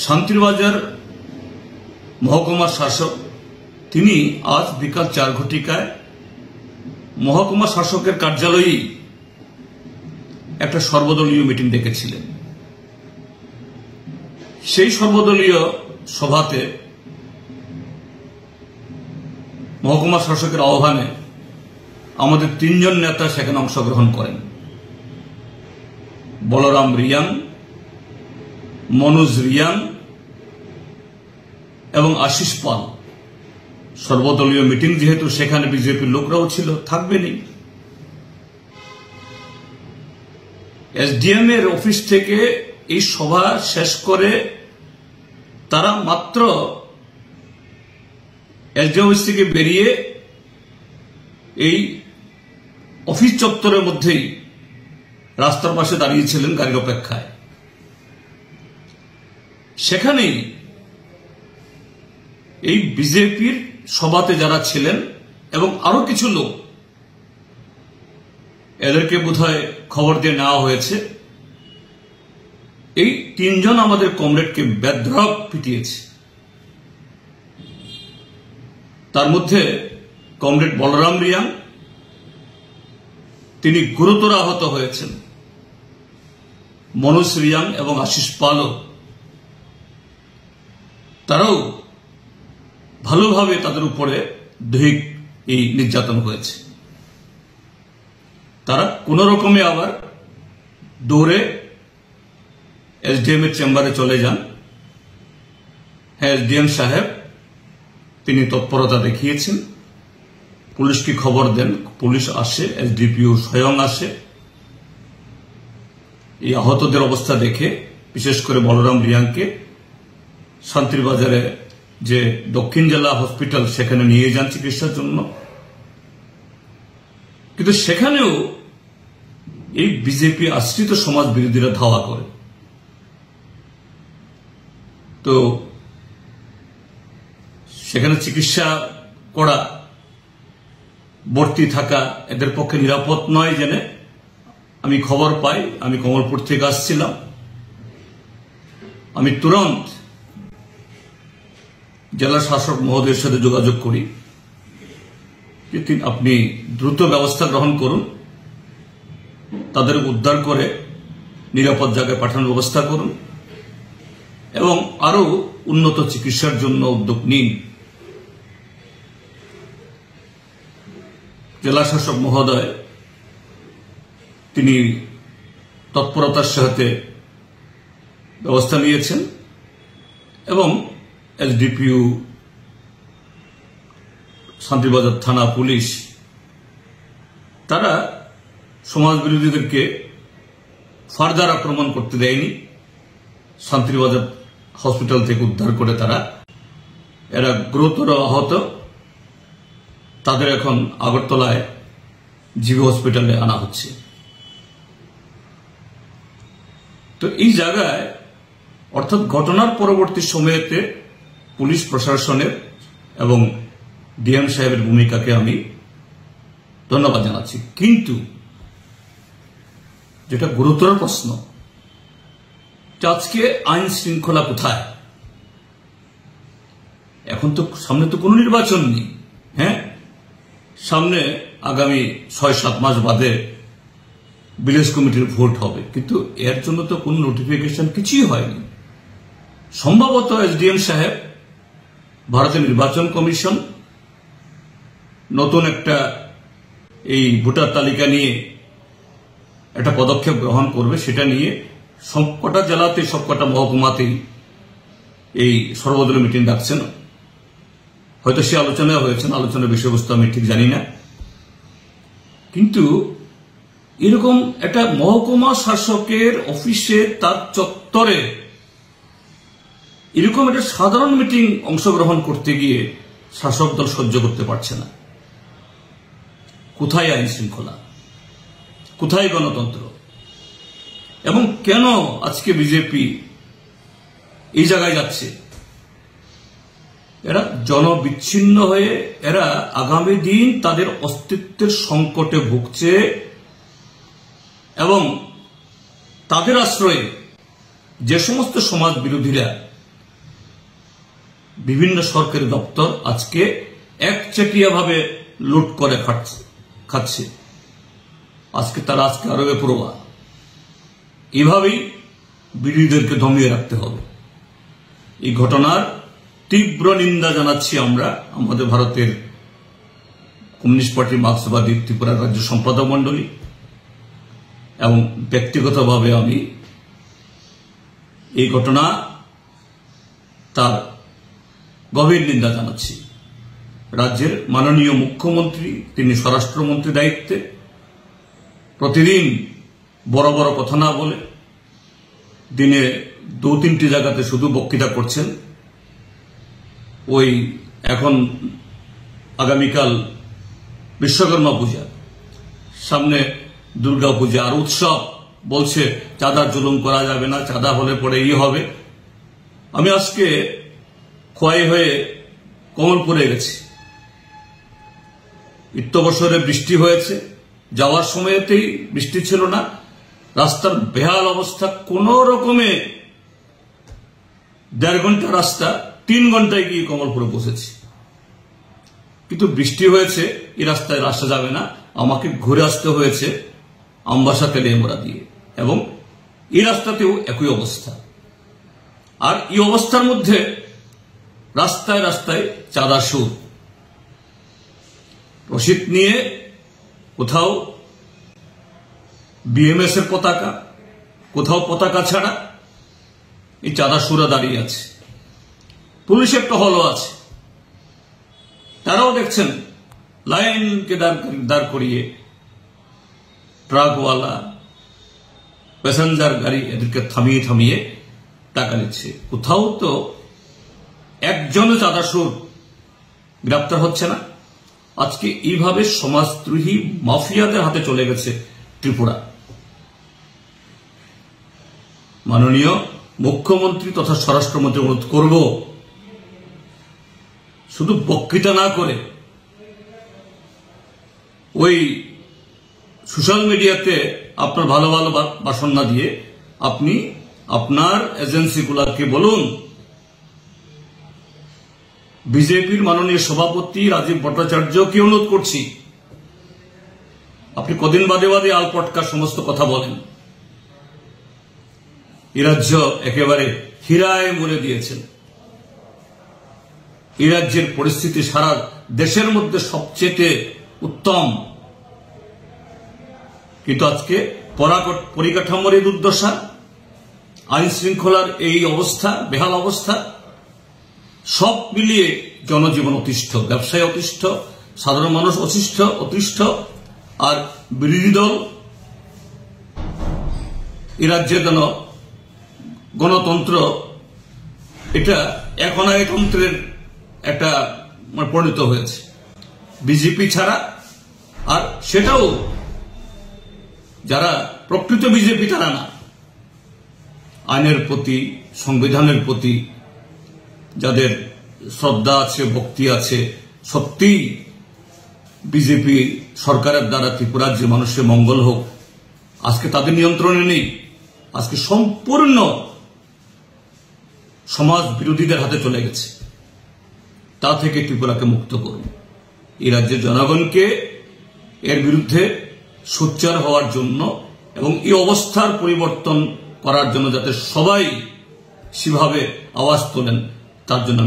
শান্তিরবাজার মহকুমা শাসক তিনি আজ বিকাল 4 ঘটিকায় মহকুমা শাসকের কার্যালয়েই একটা সর্বদলীয় মিটিং ডেকেছিলেন। সেই সর্বদলীয় সভাতে মহকুমা শাসকের আহ্বানে আমাদের 3 জন নেতা সেখানে অংশগ্রহণ করেন। বলরাম রিয়াং, মনোজ রিয়াং এবং আশিস পাল। সর্বদলীয় মিটিং যেহেতু, সেখানে বিজেপির লোকরাও ছিল, থাকবেনই। এসডিএম এর অফিস থেকে এই সভা শেষ করে তারা মাত্র এসডিএম অফিস থেকে বেরিয়ে এই অফিস চত্বরের মধ্যেই রাস্তার পাশে দাঁড়িয়েছিলেন গাড়ির অপেক্ষায়। সেখানেই এই বিজেপির সভাতে যারা ছিলেন এবং আরো কিছু লোক, এদেরকে বোধহয় খবর দিয়ে নেওয়া হয়েছে, এই 3 জন আমাদের কমরেডকে বেধড়ক পিটিয়েছে। তার মধ্যে কমরেড বলরাম রিয়াং তিনি গুরুতর আহত হয়েছেন। মনোজ রিয়াং এবং আশিস পালও, তারাও ভালোভাবে তাদের উপরে দৈহিক এই নির্যাতন হয়েছে। তারা কোন রকমে আবার দৌড়ে এসডিএম এর চেম্বারে চলে যান। হ্যাঁ, এসডিএম সাহেব তিনি তৎপরতা দেখিয়েছেন, পুলিশকে খবর দেন, পুলিশ আসে, এসডিপিও স্বয়ং আসে। এই আহতদের অবস্থা দেখে বিশেষ করে বলরাম রিয়াংকে শান্তিরবাজারে যে দক্ষিণ জেলা হসপিটাল সেখানে নিয়ে যান চিকিৎসার জন্য। কিন্তু সেখানেও এই বিজেপি আশ্রিত সমাজ বিরোধীরা ধাওয়া করে। তো সেখানে চিকিৎসা করা, ভর্তি থাকা এদের পক্ষে নিরাপদ নয় জেনে আমি খবর পাই। আমি কমলপুর থেকে আসছিলাম, আমি তুরন্ত জেলা শাসক মহোদয়ের সাথে যোগাযোগ করি যে আপনি দ্রুত ব্যবস্থা গ্রহণ করুন, তাদের উদ্ধার করে নিরাপদ জায়গায় পাঠানোর ব্যবস্থা করুন এবং আরো উন্নত চিকিৎসার জন্য উদ্যোগ নিন। জেলা শাসক মহোদয় তিনি তৎপরতার সাথে ব্যবস্থা নিয়েছেন এবং এসডিপিও, শান্তিরবাজার থানা পুলিশ, তারা সমাজ বিরোধীদেরকে ফার্দার আক্রমণ করতে দেয়নি। শান্তিরবাজার হসপিটাল থেকে উদ্ধার করে তারা, এরা গুরুতর আহত, তাদের এখন আগরতলায় জিবি হসপিটালে আনা হচ্ছে। তো এই জায়গায় অর্থাৎ ঘটনার পরবর্তী সময়েতে পুলিশ প্রশাসনের এবং ডিএম সাহেবের ভূমিকাকে আমি ধন্যবাদ জানাচ্ছি। কিন্তু যেটা গুরুতর প্রশ্ন, আজকে আইন শৃঙ্খলা কোথায়? এখন তো সামনে তো কোনো নির্বাচন নেই। হ্যাঁ, সামনে আগামী 6-7 মাস বাদে ভিলেজ কমিটির ভোট হবে, কিন্তু এর জন্য তো কোনো নোটিফিকেশন কিছুই হয়নি। সম্ভবত এসডিএম সাহেব, ভারতের নির্বাচন কমিশন নতুন একটা এই ভোটার তালিকা নিয়ে একটা পদক্ষেপ গ্রহণ করবে, সেটা নিয়ে সবকটা জেলাতে, সবকটা মহকুমাতেই এই সর্বদলীয় মিটিং ডাকছেন। হয়তো সে আলোচনা হয়েছেন, আলোচনার বিষয়বস্তু আমি ঠিক জানি না। কিন্তু এরকম একটা মহকুমা শাসকের অফিসে, তার চত্বরে এরকম একটা সাধারণ মিটিং অংশগ্রহণ করতে গিয়ে শাসক দল সহ্য করতে পারছে না। কোথায় আইন শৃঙ্খলা, কোথায় গণতন্ত্র? এবং কেন আজকে বিজেপি এই জায়গায় যাচ্ছে? এরা জনবিচ্ছিন্ন হয়ে, এরা আগামী দিন তাদের অস্তিত্বের সংকটে ভুগছে এবং তাদের আশ্রয়ে যে সমস্ত সমাজ বিরোধীরা বিভিন্ন সরকারি দপ্তর আজকে একচেটিয়াভাবে লুট করে খাচ্ছে। আজকে আরো বেপরোয়া। এভাবেই বিরোধীদেরকে দমিয়ে রাখতে হবে। এই ঘটনার তীব্র নিন্দা জানাচ্ছি আমরা, আমাদের ভারতের কমিউনিস্ট পার্টি মার্ক্সবাদী ত্রিপুরা রাজ্য সম্পাদক মন্ডলী, এবং ব্যক্তিগতভাবে আমি এই ঘটনা তার গভীর নিন্দা জানাচ্ছি। রাজ্যের মাননীয় মুখ্যমন্ত্রী, তিনি স্বরাষ্ট্রমন্ত্রী দায়িত্বে, প্রতিদিন বড় বড় কথা না বলে দিনে 2-3টি জায়গাতে শুধু বক্তৃতা করছেন। ওই এখন আগামীকাল বিশ্বকর্মা পূজা, সামনে দুর্গা পূজা আর উৎসব, বলছে চাঁদার জুলুম করা যাবে না, চাঁদা হলে পরে হবে। আমি আজকে খোয়াই হয়ে কমলপুরে গেছি। ইত্যবসরে বৃষ্টি হয়েছে, যাওয়ার সময়তেই বৃষ্টি ছিল না, রাস্তার বেহাল অবস্থা। কোন রকমে 1.5 ঘন্টা রাস্তা 3 ঘন্টায় গিয়ে কমলপুরে পৌঁছেছি। কিন্তু বৃষ্টি হয়েছে, এই রাস্তায় আসা যাবে না, আমাকে ঘুরে আসতে হয়েছে আমবাসা তেলিয়ামুড়া দিয়ে, এবং এই রাস্তাতেও একই অবস্থা। আর এই অবস্থার মধ্যে রাস্তায় রাস্তায় চাঁদা সুর, রসিদ নিয়ে কোথাও বিএমএস এর পতাকা, কোথাও পতাকা ছাড়া এই চাঁদা সুরা দাঁড়িয়ে আছে। পুলিশের টহলও আছে, তারাও দেখছেন লাইনকে দাঁড় করিয়ে ট্রাকওয়ালা, প্যাসেঞ্জার গাড়ি এদেরকে থামিয়ে থামিয়ে টাকা নিচ্ছে। কোথাও তো একজনও চাঁদাসুর গ্রেপ্তার হচ্ছে না। আজকে এইভাবে সমাজদ্রোহী মাফিয়াদের হাতে চলে গেছে ত্রিপুরা। মাননীয় মুখ্যমন্ত্রী তথা স্বরাষ্ট্রমন্ত্রী অনুরোধ করব, শুধু বক্তৃতা না করে ওই সোশ্যাল মিডিয়াতে আপনার ভালো ভালো ভাষণ না দিয়ে আপনি আপনার এজেন্সিগুলোকে বলুন, বিজেপির মাননীয় সভাপতি রাজীব ভট্টাচার্যকে অনুরোধ করছি, আপনি কদিন বাদে বাদে আলপটকা সমস্ত কথা বলেন। এই রাজ্য একেবারে হীরায় মুড়ে দিয়েছেন। এই রাজ্যের পরিস্থিতি সারা দেশের মধ্যে সবচেয়ে উত্তম, কিন্তু আজকে পরিকাঠামোর এই দুর্দশা, আইন শৃঙ্খলার এই অবস্থা, বেহাল অবস্থা, সব মিলিয়ে জনজীবন অতিষ্ঠ, ব্যবসায় অতিষ্ঠ, সাধারণ মানুষ অতিষ্ঠ, আর বিরোধী দল এই রাজ্যে যেন গণতন্ত্র এটা একনায়কতন্ত্রের একটা পরিণত হয়েছে বিজেপি ছাড়া। আর সেটাও যারা প্রকৃত বিজেপি তারা না, আইনের প্রতি, সংবিধানের প্রতি যাদের শ্রদ্ধা আছে, ভক্তি আছে, সত্যি বিজেপি সরকারের দ্বারা ত্রিপুরার যে মানুষের মঙ্গল হোক, আজকে তাদের নিয়ন্ত্রণে নেই। আজকে সম্পূর্ণ সমাজ বিরোধীদের হাতে চলে গেছে। তা থেকে ত্রিপুরাকে মুক্ত করুন। এই রাজ্যের জনগণকে এর বিরুদ্ধে সোচ্চার হওয়ার জন্য এবং এই অবস্থার পরিবর্তন করার জন্য যাতে সবাই সেভাবে আওয়াজ তোলেন, তার জন্য